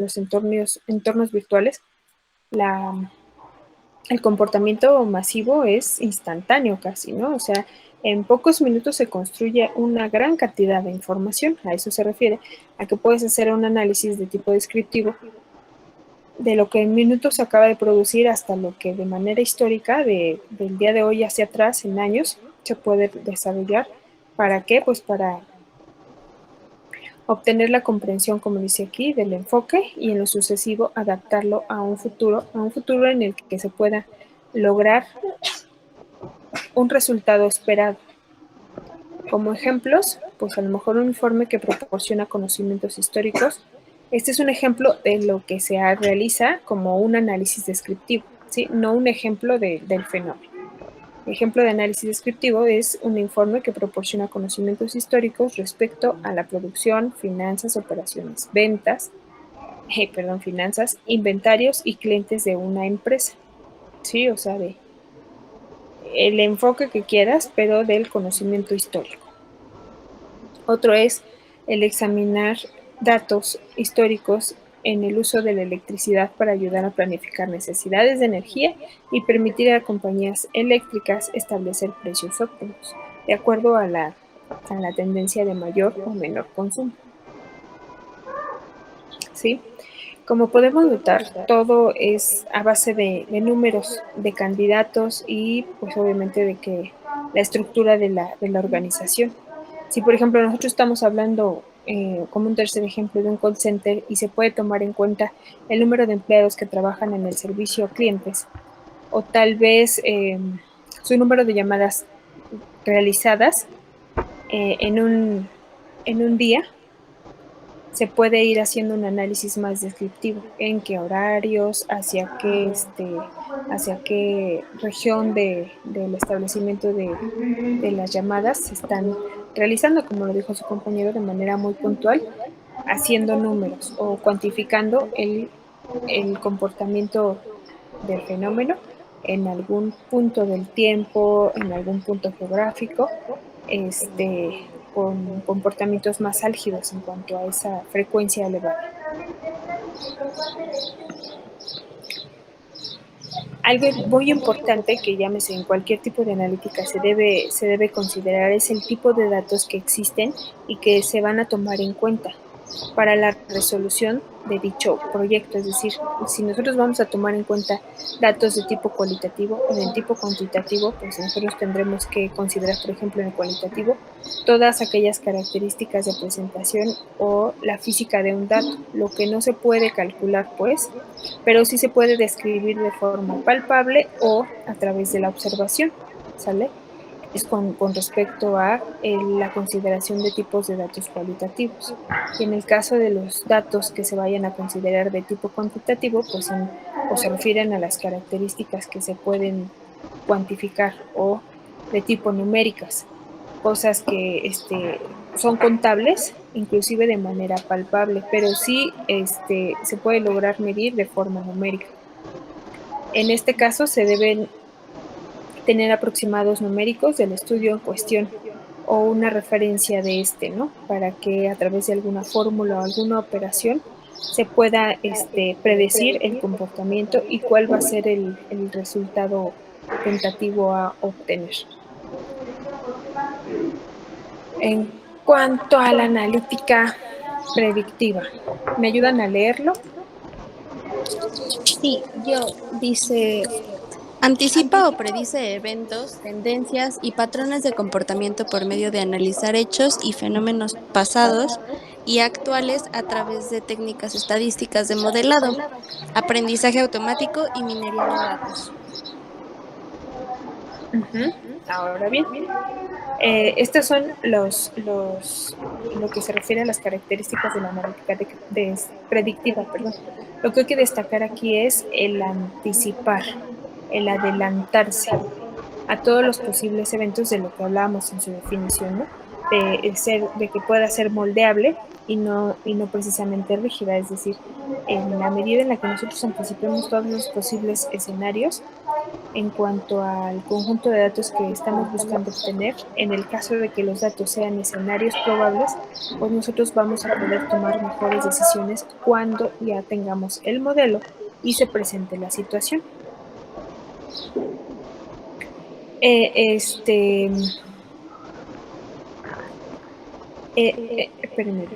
los entornos virtuales, el comportamiento masivo es instantáneo casi, ¿no? O sea, en pocos minutos se construye una gran cantidad de información. A eso se refiere, a que puedes hacer un análisis de tipo descriptivo de lo que en minutos se acaba de producir hasta lo que de manera histórica, del día de hoy hacia atrás, en años, se puede desarrollar. ¿Para qué? Pues para obtener la comprensión, como dice aquí, del enfoque y en lo sucesivo adaptarlo a un futuro en el que se pueda lograr un resultado esperado. Como ejemplos, pues a lo mejor un informe que proporciona conocimientos históricos. Este es un ejemplo de lo que se realiza como un análisis descriptivo, ¿sí? No un ejemplo del fenómeno. El ejemplo de análisis descriptivo es un informe que proporciona conocimientos históricos respecto a la producción, finanzas, operaciones, finanzas, inventarios y clientes de una empresa. Sí, o sea, de el enfoque que quieras, pero del conocimiento histórico. Otro es el examinar datos históricos en el uso de la electricidad para ayudar a planificar necesidades de energía y permitir a compañías eléctricas establecer precios óptimos, de acuerdo a la tendencia de mayor o menor consumo. ¿Sí? Como podemos notar, todo es a base de números, de candidatos y pues obviamente de que la estructura de la organización. Si por ejemplo nosotros estamos hablando como un tercer ejemplo de un call center y se puede tomar en cuenta el número de empleados que trabajan en el servicio a clientes o tal vez su número de llamadas realizadas en un día, se puede ir haciendo un análisis más descriptivo, en qué horarios, hacia qué región del establecimiento de las llamadas se están realizando, como lo dijo su compañero, de manera muy puntual, haciendo números o cuantificando el comportamiento del fenómeno en algún punto del tiempo, en algún punto geográfico, con comportamientos más álgidos en cuanto a esa frecuencia elevada. Algo muy importante que llámese en cualquier tipo de analítica se debe considerar es el tipo de datos que existen y que se van a tomar en cuenta para la resolución de dicho proyecto. Es decir, si nosotros vamos a tomar en cuenta datos de tipo cualitativo o de tipo cuantitativo, pues nosotros tendremos que considerar, por ejemplo, en el cualitativo, todas aquellas características de presentación o la física de un dato, lo que no se puede calcular, pues, pero sí se puede describir de forma palpable o a través de la observación, ¿sale? Es con respecto a la consideración de tipos de datos cualitativos. Y en el caso de los datos que se vayan a considerar de tipo cuantitativo, pues son o se refieren a las características que se pueden cuantificar o de tipo numéricas, cosas que son contables, inclusive de manera palpable, pero sí se puede lograr medir de forma numérica. En este caso se deben tener aproximados numéricos del estudio en cuestión o una referencia de ¿no? Para que a través de alguna fórmula o alguna operación se pueda predecir el comportamiento y cuál va a ser el resultado tentativo a obtener. En cuanto a la analítica predictiva, ¿me ayudan a leerlo? Sí, dice, anticipa o predice eventos, tendencias y patrones de comportamiento por medio de analizar hechos y fenómenos pasados y actuales a través de técnicas estadísticas de modelado, aprendizaje automático y minería de datos. Ahora bien, estos son lo que se refiere a las características de la analítica predictiva. Perdón. Lo que hay que destacar aquí es el anticipar, el adelantarse a todos los posibles eventos de lo que hablábamos en su definición, ¿no? de que pueda ser moldeable y no precisamente rígida. Es decir, en la medida en la que nosotros anticipemos todos los posibles escenarios en cuanto al conjunto de datos que estamos buscando obtener, en el caso de que los datos sean escenarios probables, pues nosotros vamos a poder tomar mejores decisiones cuando ya tengamos el modelo y se presente la situación. Este, espérenme.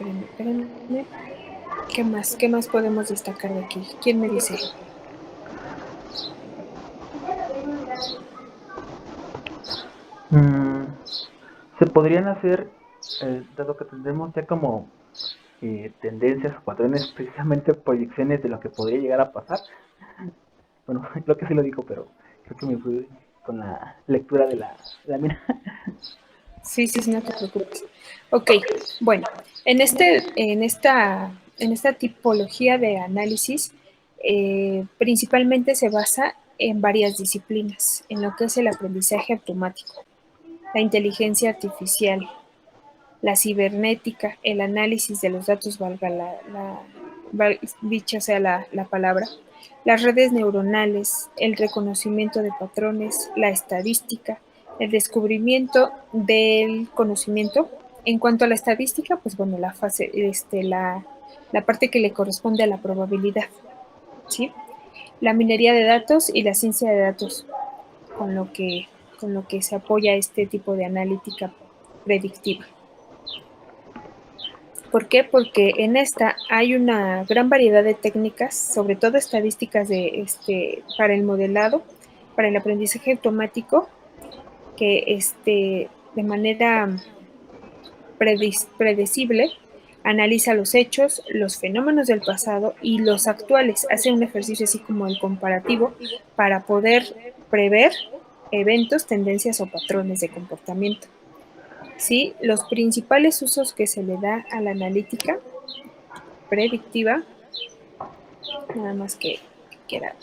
Qué más podemos destacar de aquí? ¿Quién me dice? Mm, se podrían hacer, dado que tendremos ya como tendencias o patrones, precisamente proyecciones de lo que podría llegar a pasar. Bueno, creo que sí lo digo, pero creo que me fui con la lectura de la mina. Sí, sí, sí, no te preocupes. Ok, bueno, en esta tipología de análisis, principalmente se basa en varias disciplinas, en lo que es el aprendizaje automático, la inteligencia artificial, la cibernética, el análisis de los datos, valga dicha sea la palabra, las redes neuronales, el reconocimiento de patrones, la estadística, el descubrimiento del conocimiento. En cuanto a la estadística, pues bueno, la parte que le corresponde a la probabilidad, ¿sí? La minería de datos y la ciencia de datos, con lo que, con lo que se apoya este tipo de analítica predictiva. ¿Por qué? Porque en esta hay una gran variedad de técnicas, sobre todo estadísticas para el modelado, para el aprendizaje automático, que de manera predecible analiza los hechos, los fenómenos del pasado y los actuales. Hace un ejercicio así como el comparativo para poder prever eventos, tendencias o patrones de comportamiento. ¿Sí? Los principales usos que se le da a la analítica predictiva, nada más que quiera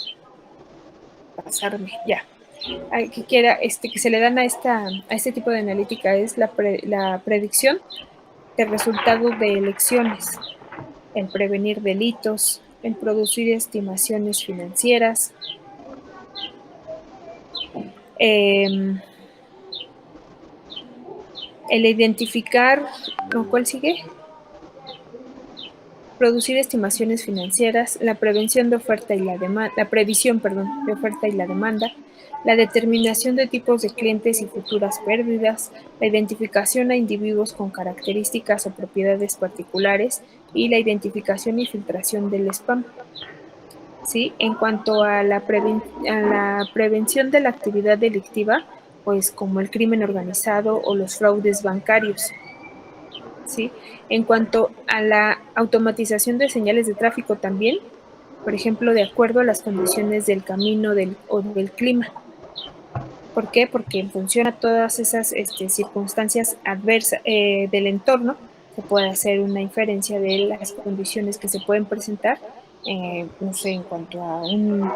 pasarme, ya, que quiera, que se le dan a este tipo de analítica es la predicción de resultados de elecciones, el prevenir delitos, el producir estimaciones financieras, eh, el identificar, ¿no? ¿Cuál sigue? Producir estimaciones financieras, la prevención de oferta y la demanda, la previsión, perdón, de oferta y la demanda, la determinación de tipos de clientes y futuras pérdidas, la identificación a individuos con características o propiedades particulares y la identificación y filtración del spam. ¿Sí? En cuanto a a la prevención de la actividad delictiva, pues como el crimen organizado o los fraudes bancarios. ¿Sí? En cuanto a la automatización de señales de tráfico también, por ejemplo, de acuerdo a las condiciones del camino o del clima. ¿Por qué? Porque en función a todas esas circunstancias adversas del entorno, se puede hacer una inferencia de las condiciones que se pueden presentar, no sé, en cuanto a un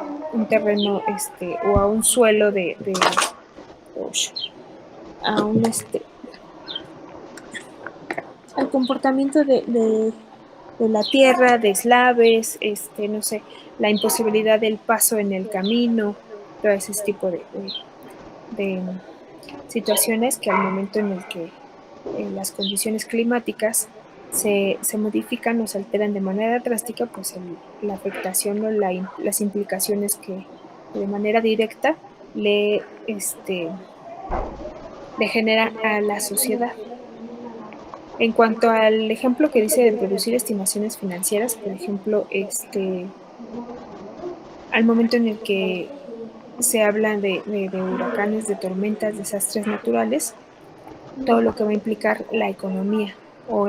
terreno o a un suelo a un al comportamiento de la tierra, de eslaves, no sé, la imposibilidad del paso en el camino, todo ese tipo de situaciones que al momento en el que las condiciones climáticas se modifican o se alteran de manera drástica, pues la afectación o las implicaciones que de manera directa le genera a la sociedad. En cuanto al ejemplo que dice de producir estimaciones financieras, por ejemplo, al momento en el que se habla de huracanes, de tormentas, desastres naturales, todo lo que va a implicar la economía o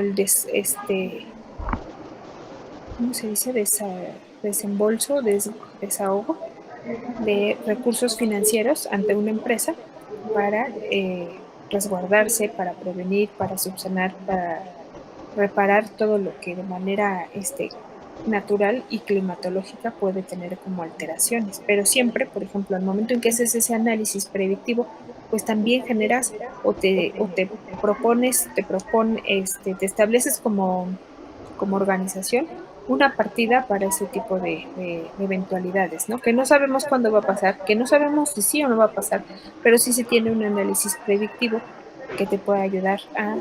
¿cómo se dice? Desembolso, desahogo de recursos financieros ante una empresa para resguardarse, para prevenir, para subsanar, para reparar todo lo que de manera natural y climatológica puede tener como alteraciones, pero siempre, por ejemplo, al momento en que haces ese análisis predictivo, pues también generas o te propones, te estableces como organización una partida para ese tipo de eventualidades, ¿no? Que no sabemos cuándo va a pasar, que no sabemos si sí o no va a pasar, pero sí se tiene un análisis predictivo que te puede ayudar a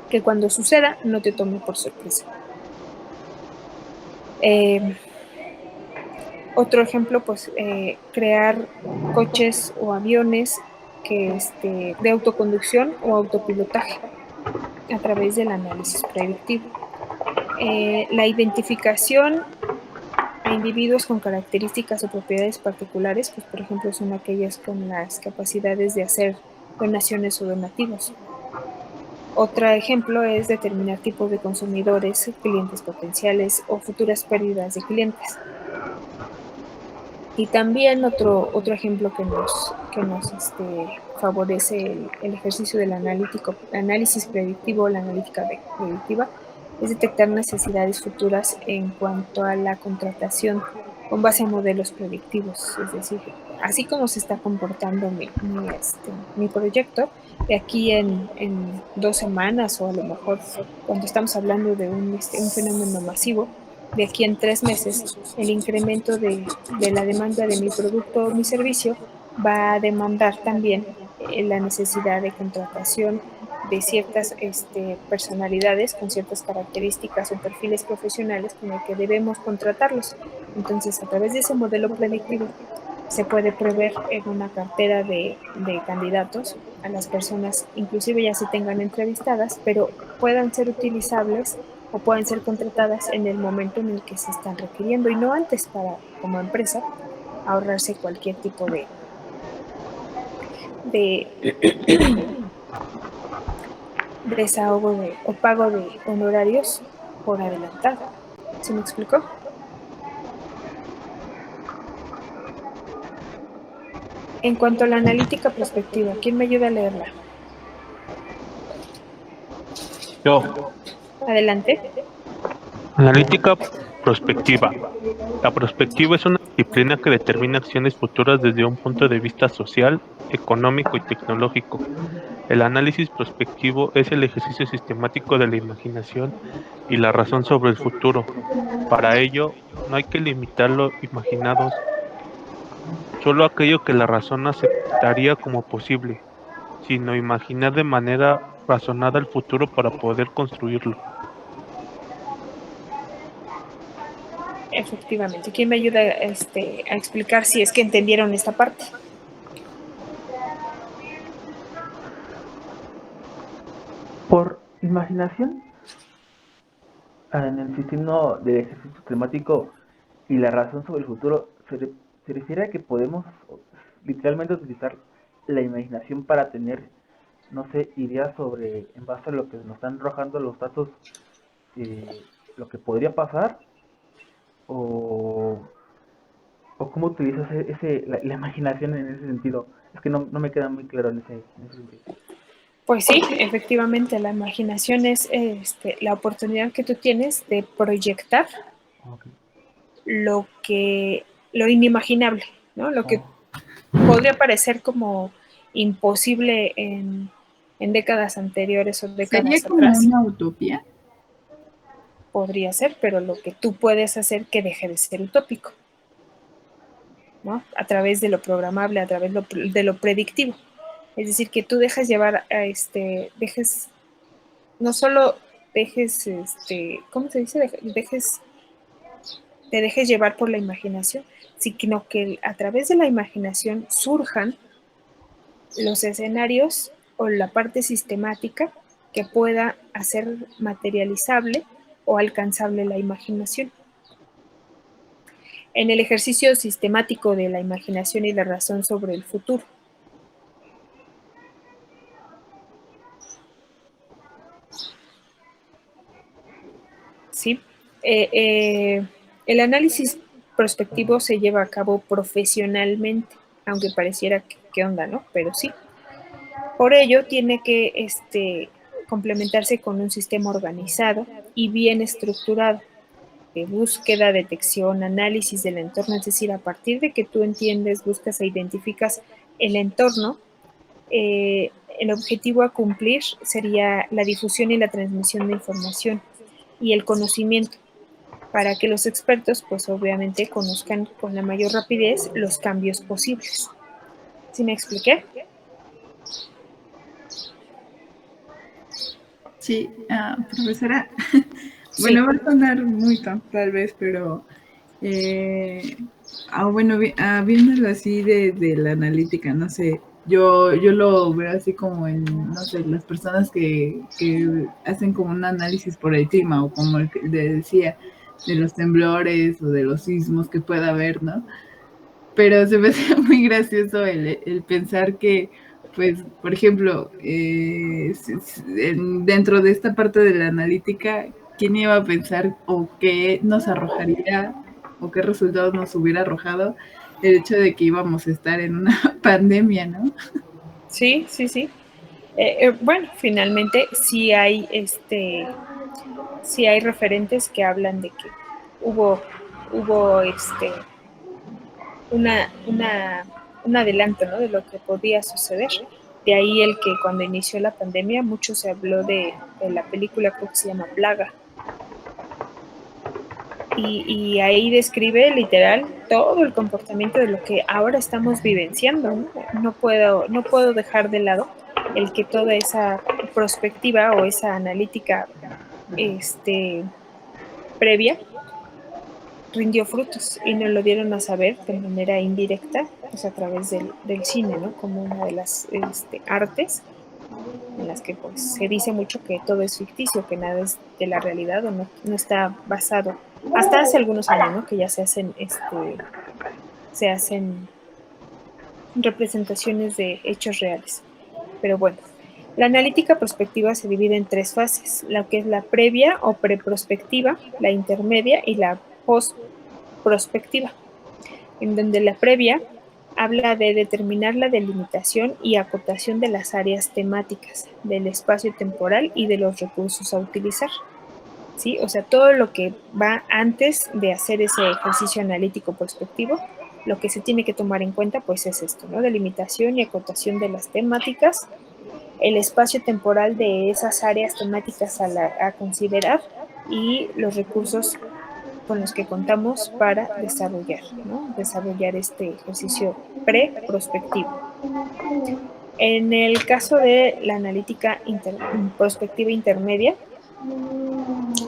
que cuando suceda no te tome por sorpresa. Otro ejemplo, pues crear coches o aviones de autoconducción o autopilotaje a través del análisis predictivo. La identificación a individuos con características o propiedades particulares, pues por ejemplo son aquellas con las capacidades de hacer donaciones o donativos. Otro ejemplo es determinar tipos de consumidores, clientes potenciales o futuras pérdidas de clientes. Y también otro ejemplo que nos favorece el ejercicio del análisis predictivo, la analítica predictiva, es detectar necesidades futuras en cuanto a la contratación con base a modelos predictivos. Es decir, así como se está comportando mi proyecto, de aquí en 2 semanas o a lo mejor cuando estamos hablando de un fenómeno masivo, de aquí en 3 meses, el incremento de la demanda de mi producto o mi servicio va a demandar también la necesidad de contratación de ciertas personalidades con ciertas características o perfiles profesionales con el que debemos contratarlos. Entonces, a través de ese modelo predictivo, se puede prever en una cartera de candidatos a las personas, inclusive ya se tengan entrevistadas, pero puedan ser utilizables o pueden ser contratadas en el momento en el que se están requiriendo y no antes para, como empresa, ahorrarse cualquier tipo de desahogo o pago de honorarios por adelantado. ¿Sí me explicó? En cuanto a la analítica prospectiva, ¿quién me ayuda a leerla? Yo, Adelante. analítica prospectiva. La prospectiva es una disciplina que determina acciones futuras desde un punto de vista social, económico y tecnológico. El análisis prospectivo es el ejercicio sistemático de la imaginación y la razón sobre el futuro. Para ello, no hay que limitar lo imaginado, solo aquello que la razón aceptaría como posible, sino imaginar de manera razonada el futuro para poder construirlo. Efectivamente. ¿Quién me ayuda a explicar si es que entendieron esta parte? Por imaginación, en el sistema del ejercicio temático y la razón sobre el futuro, se refiere a que podemos literalmente utilizar la imaginación para tener, no sé, ideas sobre, en base a lo que nos están arrojando los datos, lo que podría pasar, o, o cómo utilizas la imaginación en ese sentido. Es que no me queda muy claro en ese sentido. Pues sí, efectivamente, la imaginación es la oportunidad que tú tienes de proyectar Ok. lo inimaginable, ¿no? Lo que Oh, podría parecer como imposible en décadas anteriores o ¿Sería décadas como atrás, una utopía? podría ser, pero lo que tú puedes hacer que deje de ser utópico, ¿no? A través de lo programable, a través de lo predictivo. Es decir, que tú dejes llevar no solo dejes, ¿cómo se dice? Te dejes llevar por la imaginación, sino que a través de la imaginación surjan los escenarios o la parte sistemática que pueda hacer materializable o alcanzable la imaginación. En el ejercicio sistemático de la imaginación y la razón sobre el futuro. ¿Sí? Eh, eh, el análisis prospectivo se lleva a cabo profesionalmente, aunque pareciera que onda, ¿no? Pero sí. Por ello, tiene que complementarse con un sistema organizado y bien estructurado, búsqueda, detección, análisis del entorno, es decir, a partir de que tú entiendes, buscas e identificas el entorno, el objetivo a cumplir sería la difusión y la transmisión de información y el conocimiento para que los expertos, pues obviamente, conozcan con la mayor rapidez los cambios posibles. ¿Sí me expliqué? Sí, profesora. Sí. Bueno, va a sonar muy tonto tal vez, pero bueno, viéndolo así de la analítica, no sé, yo lo veo así como en, no sé, las personas que hacen como un análisis por el clima o como el que le decía, de los temblores o de los sismos que pueda haber, ¿no? Pero se me hace muy gracioso el pensar que, pues, por ejemplo, dentro de esta parte de la analítica, ¿quién iba a pensar o qué nos arrojaría o qué resultados nos hubiera arrojado el hecho de que íbamos a estar en una pandemia, ¿no? Sí, sí, sí. Bueno, finalmente sí hay referentes que hablan de que hubo un adelanto, ¿no?, de lo que podía suceder. De ahí el que cuando inició la pandemia mucho se habló de la película, creo que se llama Plaga. Y ahí describe literal todo el comportamiento de lo que ahora estamos vivenciando, ¿no? No puedo dejar de lado el que toda esa prospectiva o esa analítica previa rindió frutos y nos lo dieron a saber de manera indirecta, pues a través del cine, ¿no? Como una de las artes en las que pues se dice mucho que todo es ficticio, que nada es de la realidad o no está basado. Hasta hace algunos años, ¿no?, que ya se hacen representaciones de hechos reales. Pero bueno, la analítica prospectiva se divide en tres fases, la que es la previa o preprospectiva, la intermedia y la postprospectiva, en donde la previa habla de determinar la delimitación y acotación de las áreas temáticas, del espacio temporal y de los recursos a utilizar. ¿Sí? O sea, todo lo que va antes de hacer ese ejercicio analítico prospectivo, lo que se tiene que tomar en cuenta pues es esto, ¿no? Delimitación y acotación de las temáticas, el espacio temporal de esas áreas temáticas a considerar y los recursos con los que contamos para desarrollar, ¿no? Desarrollar este ejercicio pre-prospectivo. En el caso de la analítica prospectiva intermedia,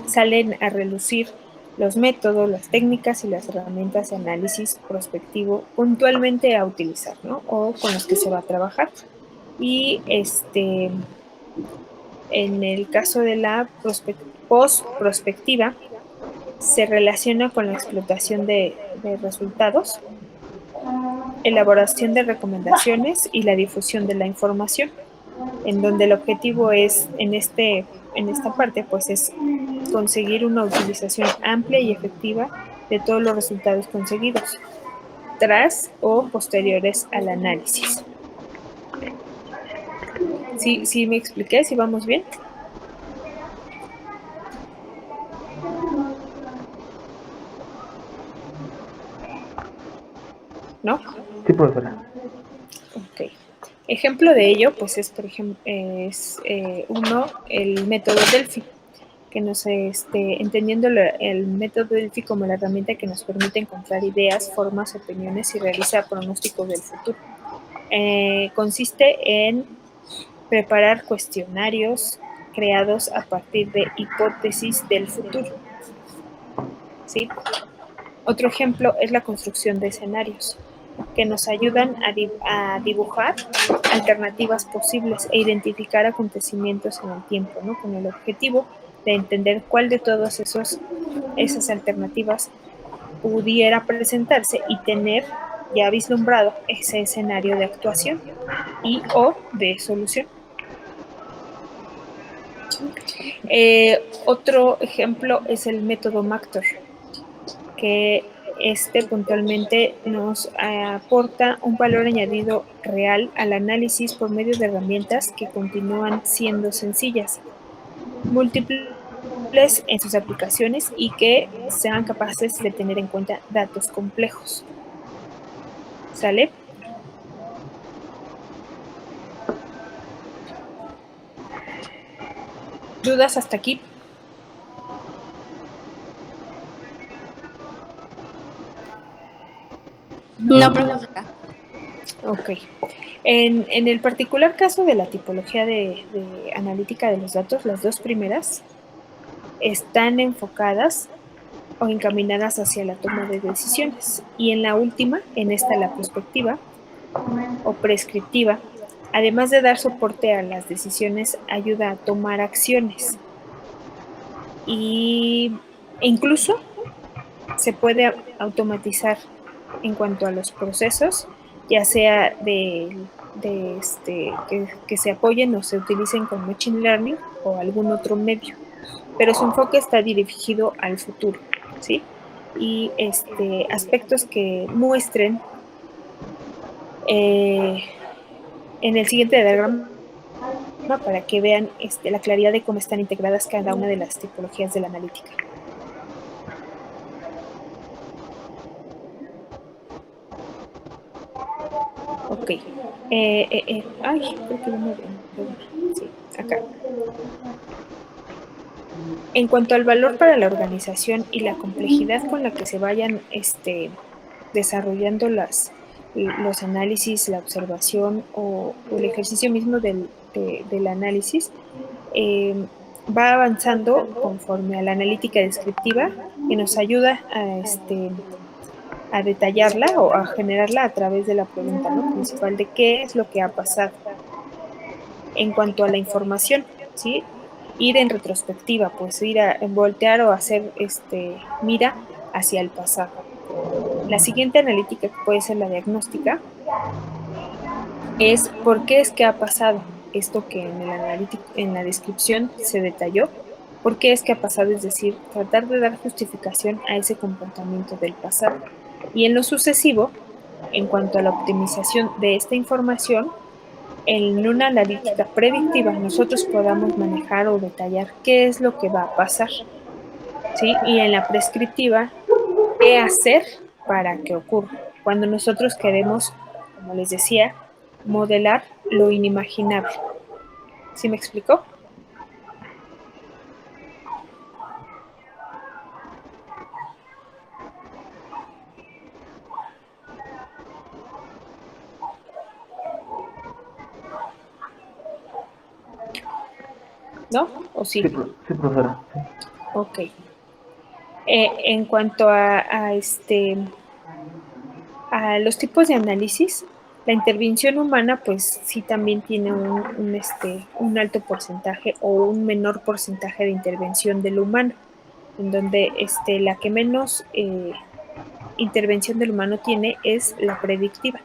salen a relucir los métodos, las técnicas y las herramientas de análisis prospectivo puntualmente a utilizar, ¿no?, o con los que se va a trabajar. Y en el caso de la post-prospectiva, se relaciona con la explotación de resultados, elaboración de recomendaciones y la difusión de la información, en donde el objetivo es, en esta parte, pues es conseguir una utilización amplia y efectiva de todos los resultados conseguidos, tras o posteriores al análisis. ¿Sí me expliqué? ¿Sí vamos bien? ¿No? Sí, profesora. Ok. Ejemplo de ello, pues es, por ejemplo, uno, el método Delphi, que entendiendo el método Delphi como la herramienta que nos permite encontrar ideas, formas, opiniones y realizar pronósticos del futuro. Consiste en preparar cuestionarios creados a partir de hipótesis del futuro. ¿Sí? Otro ejemplo es la construcción de escenarios, que nos ayudan a dibujar alternativas posibles e identificar acontecimientos en el tiempo, ¿no?, con el objetivo de entender cuál de todas esas alternativas pudiera presentarse y tener ya vislumbrado ese escenario de actuación y o de solución. Otro ejemplo es el método MACTOR, que puntualmente nos aporta un valor añadido real al análisis por medio de herramientas que continúan siendo sencillas, múltiples en sus aplicaciones y que sean capaces de tener en cuenta datos complejos. ¿Sale? ¿Dudas hasta aquí? No, profesora. Ok. En el particular caso de la tipología de analítica de los datos, las dos primeras están enfocadas o encaminadas hacia la toma de decisiones. Y en la última, en esta la prospectiva o prescriptiva, además de dar soporte a las decisiones, ayuda a tomar acciones. Y incluso se puede automatizar en cuanto a los procesos, ya sea que se apoyen o se utilicen con Machine Learning o algún otro medio. Pero su enfoque está dirigido al futuro, ¿sí? Y aspectos que muestren en el siguiente diagrama para que vean la claridad de cómo están integradas cada una de las tipologías de la analítica. Ok. Ay, creo que ya me sí, acá. En cuanto al valor para la organización y la complejidad con la que se vayan desarrollando los análisis, la observación o el ejercicio mismo del análisis, va avanzando conforme a la analítica descriptiva que nos ayuda a detallarla o a generarla a través de la pregunta, ¿no?, principal de qué es lo que ha pasado. En cuanto a la información, ¿sí?, ir en retrospectiva, pues ir a voltear o hacer mira hacia el pasado. La siguiente analítica, que puede ser la diagnóstica, es por qué es que ha pasado esto que en la descripción se detalló, por qué es que ha pasado, es decir, tratar de dar justificación a ese comportamiento del pasado. Y en lo sucesivo, en cuanto a la optimización de esta información, en una analítica predictiva nosotros podamos manejar o detallar qué es lo que va a pasar, ¿sí? Y en la prescriptiva, qué hacer para que ocurra. Cuando nosotros queremos, como les decía, modelar lo inimaginable. ¿Sí me explicó? ¿No? ¿O sí? Sí, profesora. Sí. Ok. En cuanto a los tipos de análisis, la intervención humana, pues sí también tiene un alto porcentaje o un menor porcentaje de intervención del humano, en donde la que menos intervención del humano tiene es la predictiva,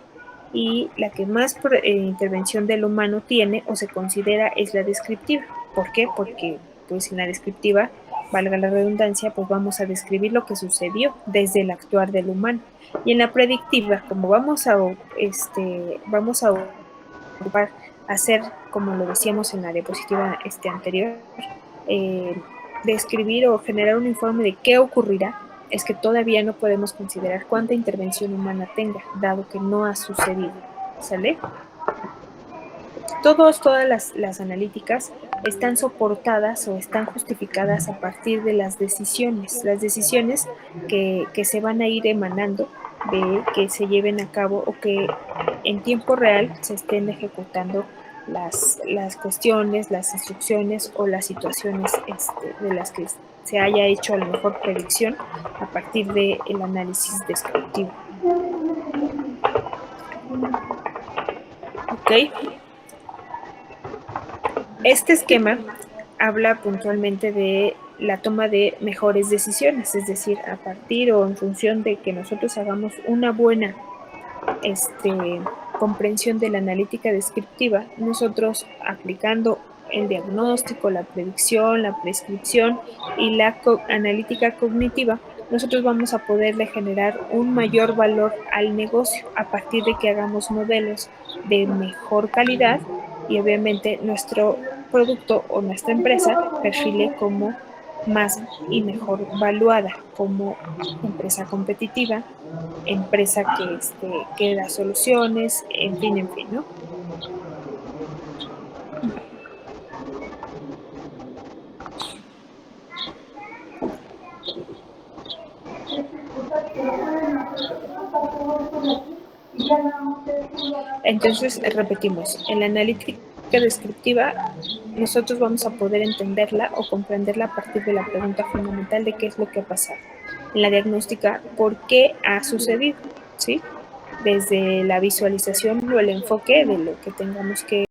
y la que más intervención del humano tiene o se considera es la descriptiva. ¿Por qué? Porque pues en la descriptiva, valga la redundancia, pues vamos a describir lo que sucedió desde el actuar del humano. Y en la predictiva, como vamos a hacer, como lo decíamos en la diapositiva anterior, describir o generar un informe de qué ocurrirá, es que todavía no podemos considerar cuánta intervención humana tenga, dado que no ha sucedido. ¿Sale? Todas las analíticas están soportadas o están justificadas a partir de las decisiones que se van a ir emanando de que se lleven a cabo o que en tiempo real se estén ejecutando las cuestiones, las instrucciones o las situaciones de las que se haya hecho a lo mejor predicción a partir del análisis descriptivo. ¿Ok? Este esquema habla puntualmente de la toma de mejores decisiones, es decir, a partir o en función de que nosotros hagamos una buena comprensión de la analítica descriptiva, nosotros aplicando el diagnóstico, la predicción, la prescripción y la analítica cognitiva, nosotros vamos a poderle generar un mayor valor al negocio a partir de que hagamos modelos de mejor calidad y obviamente nuestro producto o nuestra empresa perfile como más y mejor valuada como empresa competitiva, empresa que da soluciones, en fin, ¿no? Entonces, repetimos, en la analítica descriptiva nosotros vamos a poder entenderla o comprenderla a partir de la pregunta fundamental de qué es lo que ha pasado. En la diagnóstica, ¿por qué ha sucedido? ¿Sí? Desde la visualización o el enfoque de lo que tengamos que